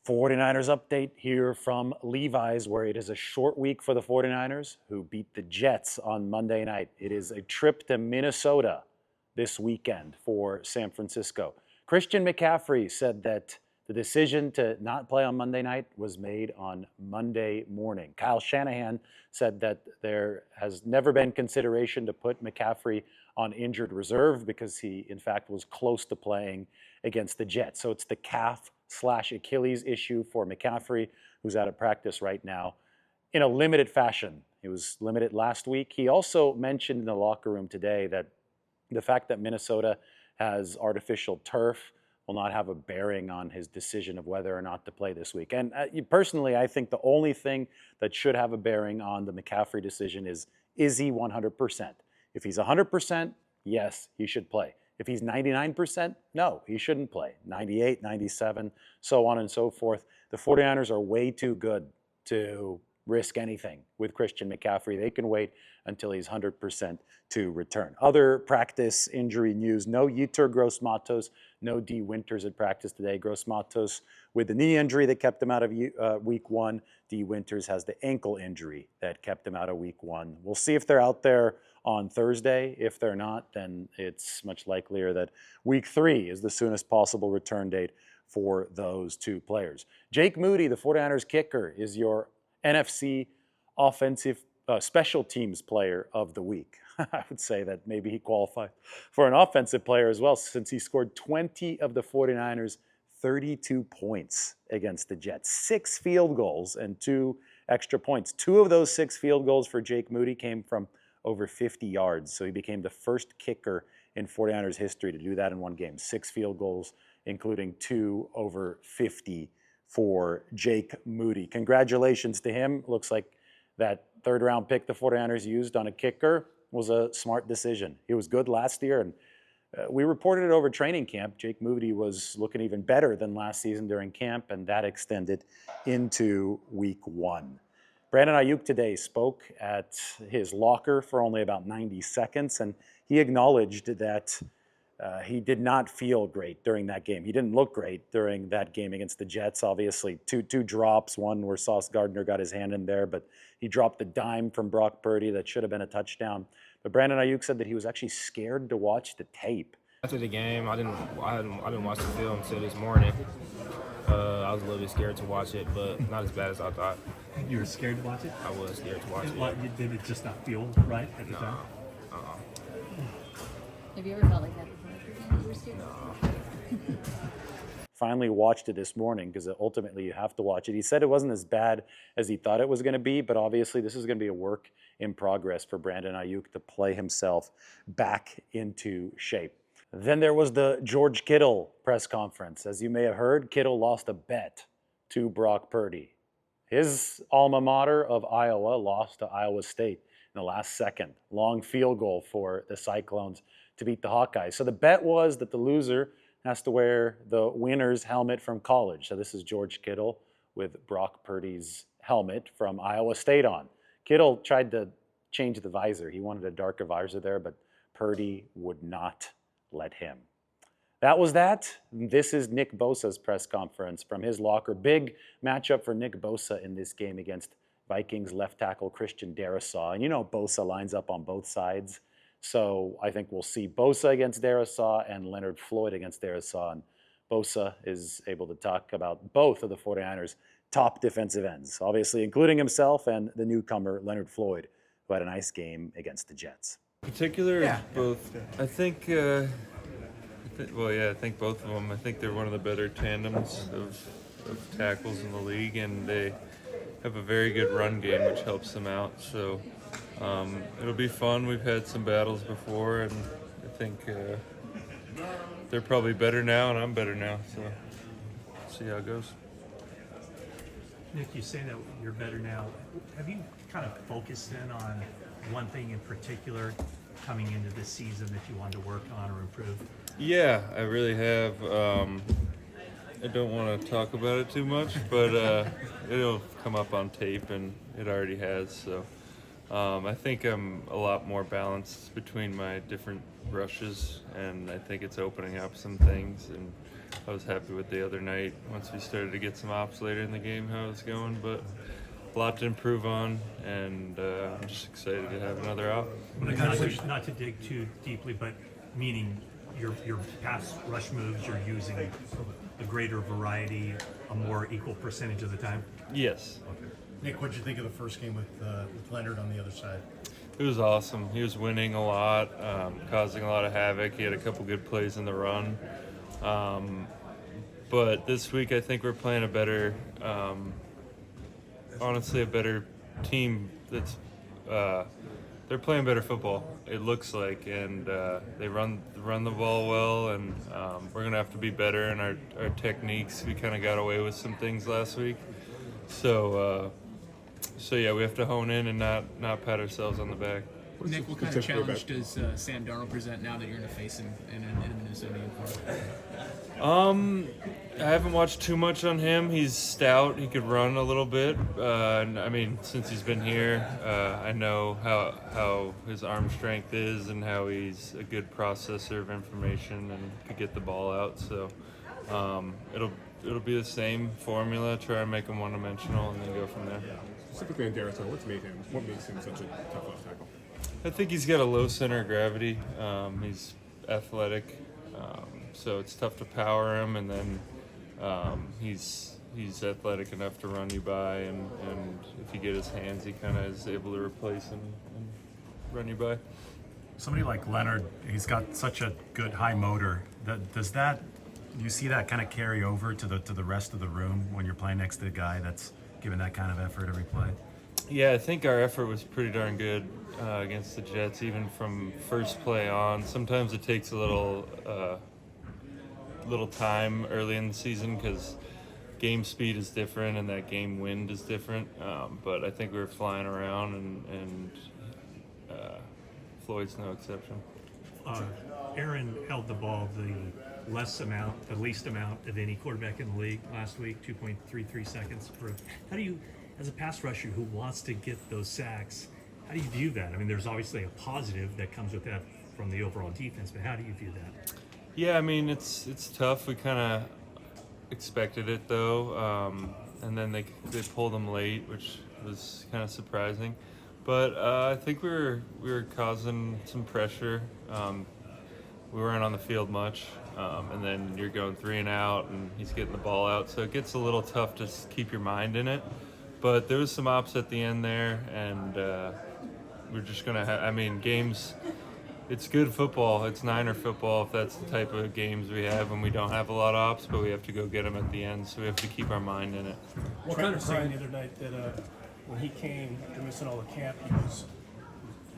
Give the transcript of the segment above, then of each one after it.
49ers update here from Levi's, where it is a short week for the 49ers, who beat the Jets on Monday night. It is a trip to Minnesota this weekend for San Francisco. Christian McCaffrey said that the decision to not play on Monday night was made on Monday morning. Kyle Shanahan said that there has never been consideration to put McCaffrey on injured reserve because he, in fact, was close to playing against the Jets. So it's the calf/Achilles issue for McCaffrey, who's out of practice right now in a limited fashion. He was limited last week. He also mentioned in the locker room today that the fact that Minnesota has artificial turf will not have a bearing on his decision of whether or not to play this week. And personally, I think the only thing that should have a bearing on the McCaffrey decision is he 100%? If he's 100%, yes, he should play. If he's 99%, no, he shouldn't play. 98, 97, so on and so forth. The 49ers are way too good to risk anything with Christian McCaffrey. They can wait until he's 100% to return. Other practice injury news: no Yetur Gross-Matos, no D. Winters at practice today. Gross-Matos with the knee injury that kept him out of week one. D. Winters has the ankle injury that kept him out of week one. We'll see if they're out there on Thursday. If they're not, then it's much likelier that week 3 is the soonest possible return date for those two players. Jake Moody, the 49ers kicker, is your NFC offensive special teams player of the week. I would say that maybe he qualified for an offensive player as well, since he scored 20 of the 49ers' 32 points against the Jets. 6 field goals and 2 extra points. 2 of those 6 field goals for Jake Moody came from over 50 yards. So he became the first kicker in 49ers history to do that in one game. 6 field goals, including 2 over 50 for Jake Moody. Congratulations to him. Looks like that third-round pick the 49ers used on a kicker was a smart decision. He was good last year, and we reported it over training camp. Jake Moody was looking even better than last season during camp, and that extended into week 1. Brandon Aiyuk today spoke at his locker for only about 90 seconds, and he acknowledged that he did not feel great during that game. He didn't look great during that game against the Jets. Obviously, two drops, one where Sauce Gardner got his hand in there, but he dropped the dime from Brock Purdy that should have been a touchdown. But Brandon Aiyuk said that he was actually scared to watch the tape. After the game, I didn't watch the film until this morning. I was a little bit scared to watch it, but not as bad as I thought. You were scared to watch it? I was scared to watch it. What, did it just not feel right at the time? Have you ever felt like that before? You were scared? Finally watched it this morning because ultimately you have to watch it. He said it wasn't as bad as he thought it was going to be, but obviously this is going to be a work in progress for Brandon Aiyuk to play himself back into shape. Then there was the George Kittle press conference. As you may have heard, Kittle lost a bet to Brock Purdy. His alma mater of Iowa lost to Iowa State in the last second. Long field goal for the Cyclones to beat the Hawkeyes. So the bet was that the loser has to wear the winner's helmet from college. So this is George Kittle with Brock Purdy's helmet from Iowa State on. Kittle tried to change the visor. He wanted a darker visor there, but Purdy would not let him. That was that. This is Nick Bosa's press conference from his locker. Big matchup for Nick Bosa in this game against Vikings left tackle Christian Darrisaw. And you know Bosa lines up on both sides. So I think we'll see Bosa against Darrisaw and Leonard Floyd against Darrisaw. And Bosa is able to talk about both of the 49ers' top defensive ends, obviously including himself and the newcomer Leonard Floyd, who had a nice game against the Jets. In particular, both. I think both of them. I think they're one of the better tandems of tackles in the league, and they have a very good run game, which helps them out. So it'll be fun. We've had some battles before, and I think they're probably better now, and I'm better now. So see how it goes. Nick, you say that you're better now. Have you kind of focused in on one thing in particular coming into this season that you wanted to work on or improve? Yeah, I really have. I don't want to talk about it too much, but it'll come up on tape, and it already has. So I think I'm a lot more balanced between my different rushes, and I think it's opening up some things. And I was happy with the other night once we started to get some ops later in the game how it was going, but a lot to improve on, and I'm just excited to have another op. Not to dig too deeply, but meaning your pass rush moves, you're using a greater variety, a more equal percentage of the time? Yes. Nick, what'd you think of the first game with Leonard on the other side? It was awesome. He was winning a lot, causing a lot of havoc. He had a couple good plays in the run. But this week I think we're playing a better, honestly, a better team that's they're playing better football, it looks like, and they run the ball well, and we're going to have to be better in our techniques. We kind of got away with some things last week. So yeah, we have to hone in and not pat ourselves on the back. Nick, what kind of challenge does Sam Darnold present now that you're going to face him in a Minnesota uniform? I haven't watched too much on him. He's stout. He could run a little bit. I mean, since he's been here, I know how his arm strength is and how he's a good processor of information and could get the ball out. So it'll be the same formula. Try and make him one-dimensional and then go from there. Specifically in Darrison, what makes him such a tough left tackle? I think he's got a low center of gravity. He's athletic, so it's tough to power him, and then he's athletic enough to run you by, and if you get his hands, he kind of is able to replace him and run you by. Somebody like Leonard, he's got such a good high motor. Do you see that kind of carry over to the rest of the room when you're playing next to a guy that's giving that kind of effort every play? Yeah, I think our effort was pretty darn good against the Jets, even from first play on. Sometimes it takes a little time early in the season because game speed is different and that game wind is different. But I think we were flying around, and Floyd's no exception. Aaron held the ball the least amount of any quarterback in the league last week, 2.33 seconds. How do you, as a pass rusher who wants to get those sacks, how do you view that? I mean, there's obviously a positive that comes with that from the overall defense, but how do you view that? Yeah, I mean, it's tough. We kind of expected it, though, and then they pulled them late, which was kind of surprising. But I think we were causing some pressure. We weren't on the field much, and then you're going 3 and out, and he's getting the ball out, so it gets a little tough to keep your mind in it. But there was some ops at the end there, and we're just gonna I mean, games. It's good football. It's Niner football if that's the type of games we have, and we don't have a lot of ops, but we have to go get them at the end, so we have to keep our mind in it. What kind of saying the other night that when he came after missing all the camp, he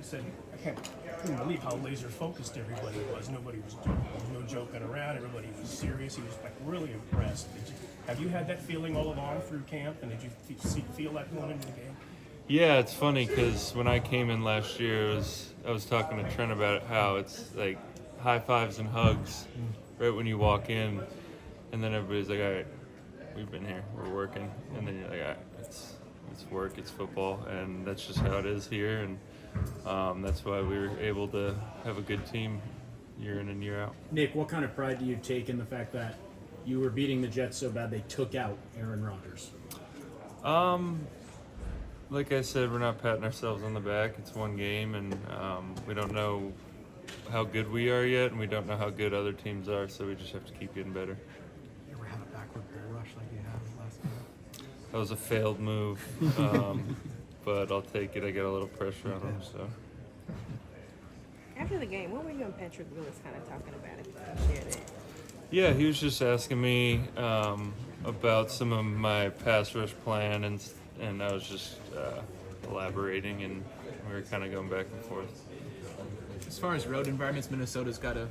said, I couldn't believe how laser focused everybody was. Nobody was no joking around. Everybody was serious. He was like really impressed. Have you had that feeling all along through camp, and did you feel that going into the game? Yeah, it's funny because when I came in last year, I was talking to Trent about how it's like high fives and hugs right when you walk in, and then everybody's like, all right, we've been here, we're working, and then you're like, all right, it's work, it's football, and that's just how it is here, and that's why we were able to have a good team year in and year out. Nick, what kind of pride do you take in the fact that you were beating the Jets so bad they took out Aaron Rodgers? Like I said, we're not patting ourselves on the back. It's one game, and we don't know how good we are yet, and we don't know how good other teams are, so we just have to keep getting better. You ever had a backward bull rush like you had last game? That was a failed move, but I'll take it. I got a little pressure on him, so. After the game, what were you and Patrick Willis kind of talking about, if you can share that? Yeah, he was just asking me about some of my pass rush plan, and I was just elaborating, and we were kind of going back and forth. As far as road environments, Minnesota's got a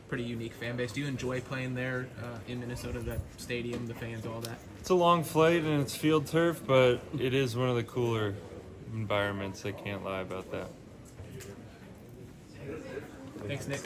pretty unique fan base. Do you enjoy playing there in Minnesota, that stadium, the fans, all that? It's a long flight, and it's field turf, but it is one of the cooler environments. I can't lie about that. Thanks, Nick.